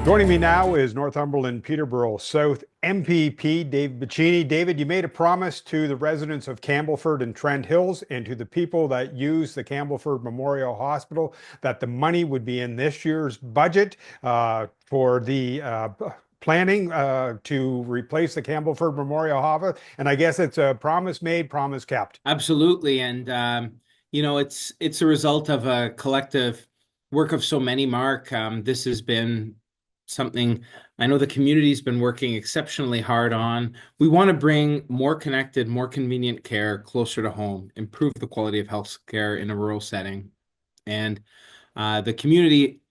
Joining me now is Northumberland-Peterborough South MPP Dave Piccini. David, you made a promise to the residents of Campbellford and Trent Hills and to the people that use the Campbellford Memorial Hospital that the money would be in this year's budget for the planning to replace the Campbellford Memorial Hospital. And I guess it's a promise made, promise kept. Absolutely. And it's a result of a collective work of so many, Mark. This has been something I know the community's been working exceptionally hard on. We want to bring more connected, more convenient care closer to home, improve the quality of health care in a rural setting. And the community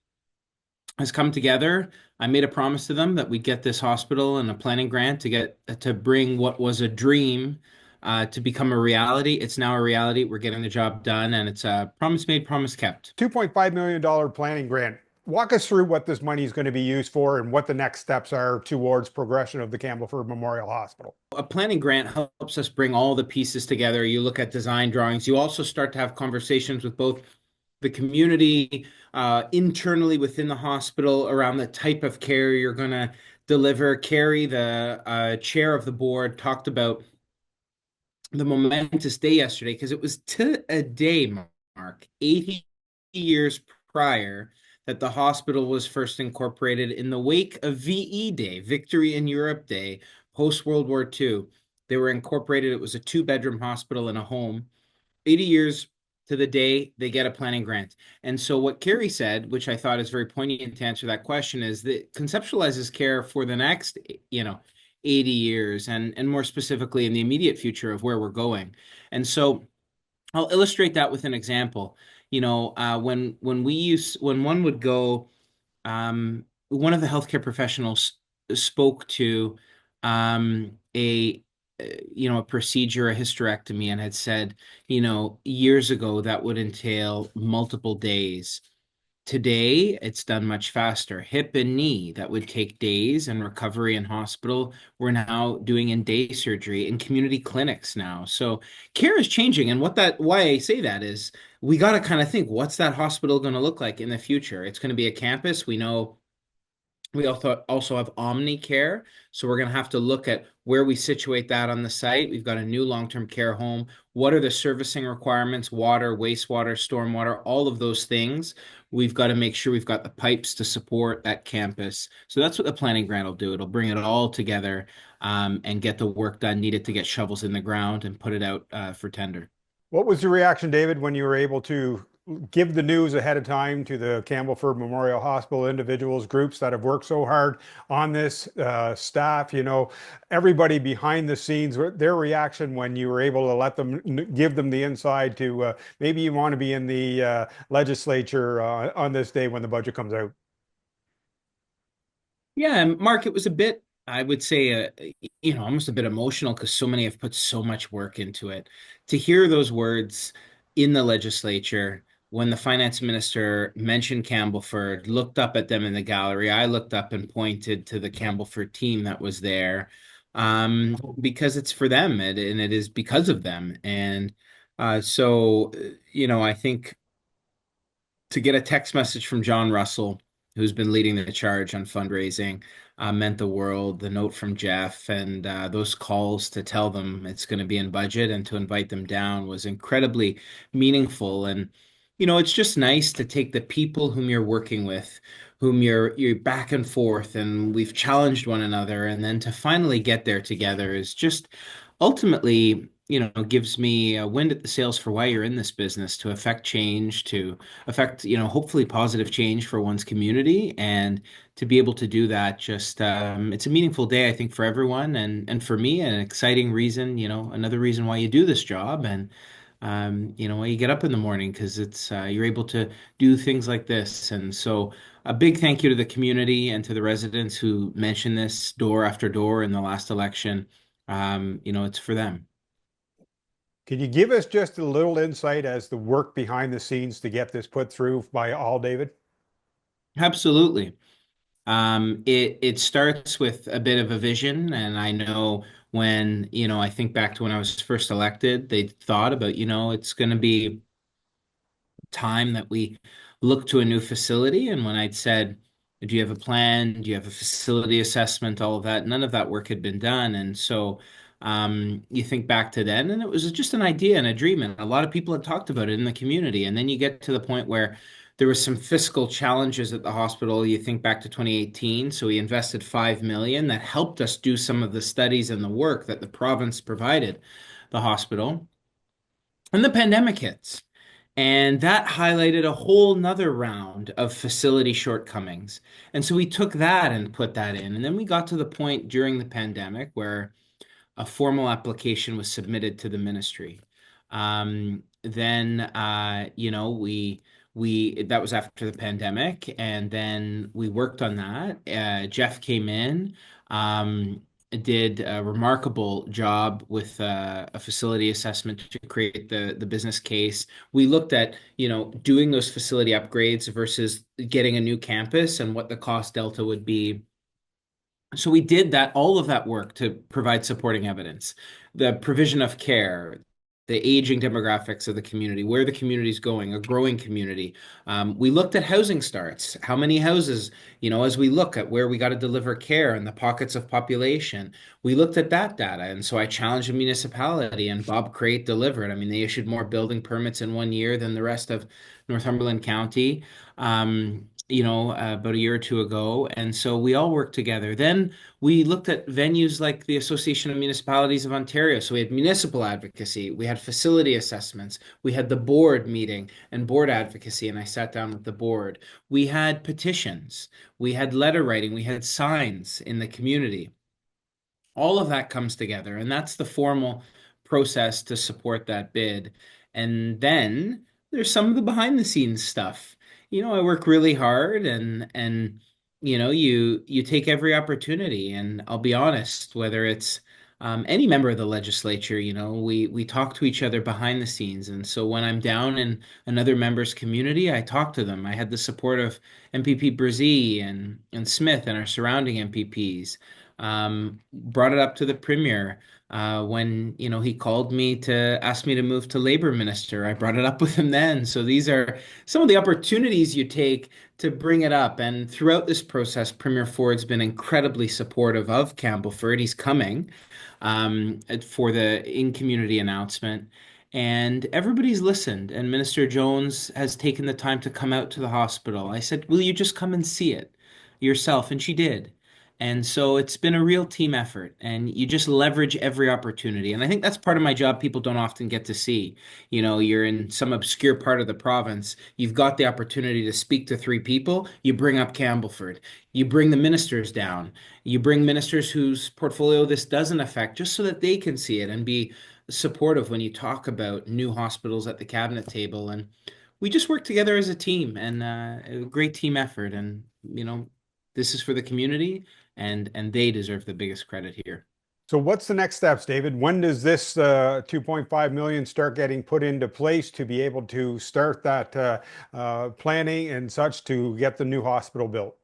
has come together. I made a promise to them that we'd get this hospital and a planning grant to bring what was a dream to become a reality. It's now a reality. We're getting the job done, and it's a promise made, promise kept. $2.5 million planning grant. Walk us through what this money is going to be used for and what the next steps are towards progression of the Campbellford Memorial Hospital. A planning grant helps us bring all the pieces together. You look at design drawings. You also start to have conversations with both the community, internally within the hospital around the type of care you're going to deliver. Carrie, the chair of the board, talked about the momentous day yesterday because it was to a day, Mark, 80 years prior that the hospital was first incorporated in the wake of VE Day, Victory in Europe Day, post World War II. They were incorporated. It was a two-bedroom hospital and a home. 80 years to the day they get a planning grant. And so what Carrie said, which I thought is very poignant to answer that question, is that conceptualizes care for the next, 80 years and more specifically in the immediate future of where we're going. And so I'll illustrate that with an example. When one would go, one of the healthcare professionals spoke to a a procedure, a hysterectomy, and had said, years ago that would entail multiple days. Today, it's done much faster. Hip and knee, that would take days and recovery in hospital. We're now doing in day surgery in community clinics now. So care is changing. And why I say that is we got to kind of think, what's that hospital going to look like in the future? It's going to be a campus. We know we also have Omni Care, so we're going to have to look at where we situate that on the site. We've got a new long-term care home. What are the servicing requirements? Water, wastewater, stormwater, all of those things. We've got to make sure we've got the pipes to support that campus. So that's what the planning grant will do. It'll bring it all together and get the work done needed to get shovels in the ground and put it out for tender. What was your reaction, David, when you were able to give the news ahead of time to the Campbellford Memorial Hospital individuals, groups that have worked so hard on this, staff, everybody behind the scenes, their reaction when you were able to let them give them the inside to maybe you want to be in the legislature on this day when the budget comes out? Yeah, and Mark, it was a bit, I would say, almost a bit emotional because so many have put so much work into it. To hear those words in the legislature when the finance minister mentioned Campbellford, looked up at them in the gallery, I looked up and pointed to the Campbellford team that was there, because it's for them and it is because of them. And I think to get a text message from John Russell, who's been leading the charge on fundraising, meant the world. The note from Jeff and those calls to tell them it's going to be in budget and to invite them down was incredibly meaningful. And it's just nice to take the people whom you're working with, whom you're back and forth, and we've challenged one another, and then to finally get there together is just ultimately gives me a wind at the sails for why you're in this business, to affect change, to affect, hopefully positive change for one's community. And to be able to do that, just it's a meaningful day, I think, for everyone and for me, an exciting reason, another reason why you do this job. And why you get up in the morning because it's you're able to do things like this. And so a big thank you to the community and to the residents who mentioned this door after door in the last election. It's for them. Can you give us just a little insight as the work behind the scenes to get this put through by all, David? Absolutely. It starts with a bit of a vision, and I know when, I think back to when I was first elected, they thought about, it's going to be time that we look to a new facility. And when I'd said, Do you have a plan? Do you have a facility assessment? All of that. None of that work had been done. And so you think back to then, and it was just an idea and a dream. And a lot of people had talked about it in the community. And then you get to the point where there was some fiscal challenges at the hospital. You think back to 2018. So we invested 5 million that helped us do some of the studies and the work that the province provided the hospital. And the pandemic hits. And that highlighted a whole nother round of facility shortcomings. And so we took that and put that in. And then we got to the point during the pandemic where a formal application was submitted to the ministry. Then we that was after the pandemic, and then we worked on that. Jeff came in, did a remarkable job with a facility assessment to create the business case. We looked at, doing those facility upgrades versus getting a new campus and what the cost delta would be. So we did that, all of that work to provide supporting evidence, the provision of care, the aging demographics of the community, where the community is going, a growing community. We looked at housing starts, how many houses, as we look at where we got to deliver care and the pockets of population, we looked at that data. And so I challenged a municipality, and Bob Crate delivered. I mean, they issued more building permits in 1 year than the rest of Northumberland County. About a year or two ago. And so we all worked together. Then we looked at venues like the Association of Municipalities of Ontario. So we had municipal advocacy, we had facility assessments, we had the board meeting and board advocacy, and I sat down with the board. We had petitions, we had letter writing, we had signs in the community. All of that comes together, and that's the formal process to support that bid. And then there's some of the behind the scenes stuff. I work really hard, and you take every opportunity. And I'll be honest, whether it's any member of the legislature, we talk to each other behind the scenes. And so when I'm down in another member's community, I talk to them. I had the support of MPP Brzee and Smith and our surrounding MPPs. Brought it up to the premier when he called me to ask me to move to labor minister. I brought it up with him then. So these are some of the opportunities you take to bring it up. And throughout this process, Premier Ford's been incredibly supportive of Campbellford. He's coming for the in-community announcement. And everybody's listened. And Minister Jones has taken the time to come out to the hospital. I said, will you just come and see it yourself? And she did. And so it's been a real team effort, and you just leverage every opportunity. And I think that's part of my job people don't often get to see. You're in some obscure part of the province. You've got the opportunity to speak to three people. You bring up Campbellford. You bring the ministers down. You bring ministers whose portfolio this doesn't affect, just so that they can see it and be supportive when you talk about new hospitals at the cabinet table. And we just work together as a team, and a great team effort. And, this is for the community, and they deserve the biggest credit here. So what's the next steps, David? When does this 2.5 million start getting put into place to be able to start that planning and such to get the new hospital built?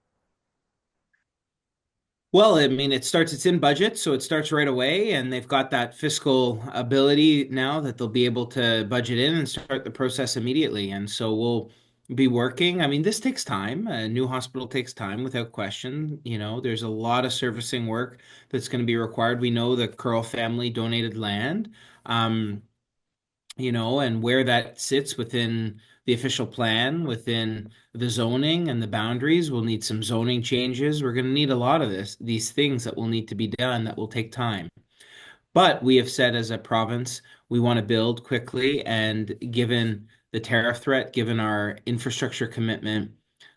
Well, I mean, it's in budget, so it starts right away, and they've got that fiscal ability now that they'll be able to budget in and start the process immediately. And so we'll be working. I mean, this takes time. A new hospital takes time without question. There's a lot of servicing work that's going to be required. We know the Curl family donated land. And where that sits within the official plan, within the zoning and the boundaries. We'll need some zoning changes. We're going to need a lot of these things that will need to be done that will take time. But we have said as a province, we want to build quickly. And given the tariff threat, given our infrastructure commitment,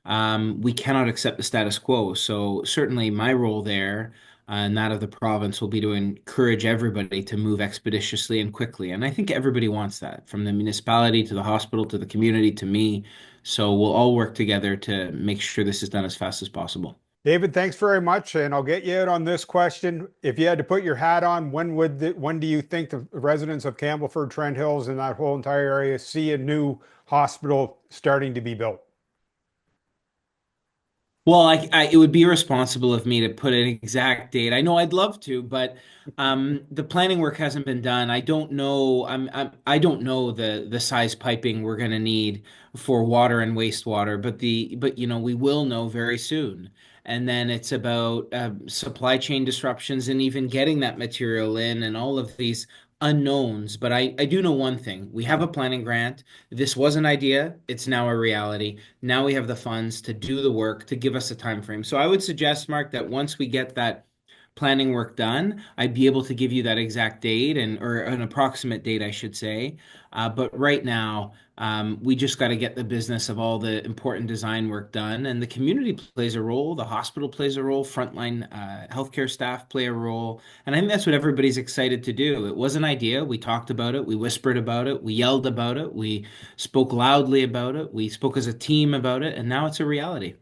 we cannot accept the status quo. So certainly my role there and that of the province will be to encourage everybody to move expeditiously and quickly. And I think everybody wants that, from the municipality to the hospital to the community to me. So we'll all work together to make sure this is done as fast as possible. David, thanks very much, and I'll get you out on this question. If you had to put your hat on, when do you think the residents of Campbellford, Trent Hills, and that whole entire area see a new hospital starting to be built? Well, it would be irresponsible of me to put an exact date. I know I'd love to, but the planning work hasn't been done. I don't know. I don't know the size piping we're going to need for water and wastewater, but we will know very soon. And then it's about supply chain disruptions and even getting that material in and all of these unknowns. But I do know one thing. We have a planning grant. This was an idea. It's now a reality. Now we have the funds to do the work to give us a time frame. So I would suggest, Mark, that once we get that planning work done, I'd be able to give you that exact date and or an approximate date, I should say. But right now, we just got to get the business of all the important design work done, and the community plays a role. The hospital plays a role. Frontline healthcare staff play a role, and I think that's what everybody's excited to do. It was an idea. We talked about it. We whispered about it. We yelled about it. We spoke loudly about it. We spoke as a team about it, and now it's a reality.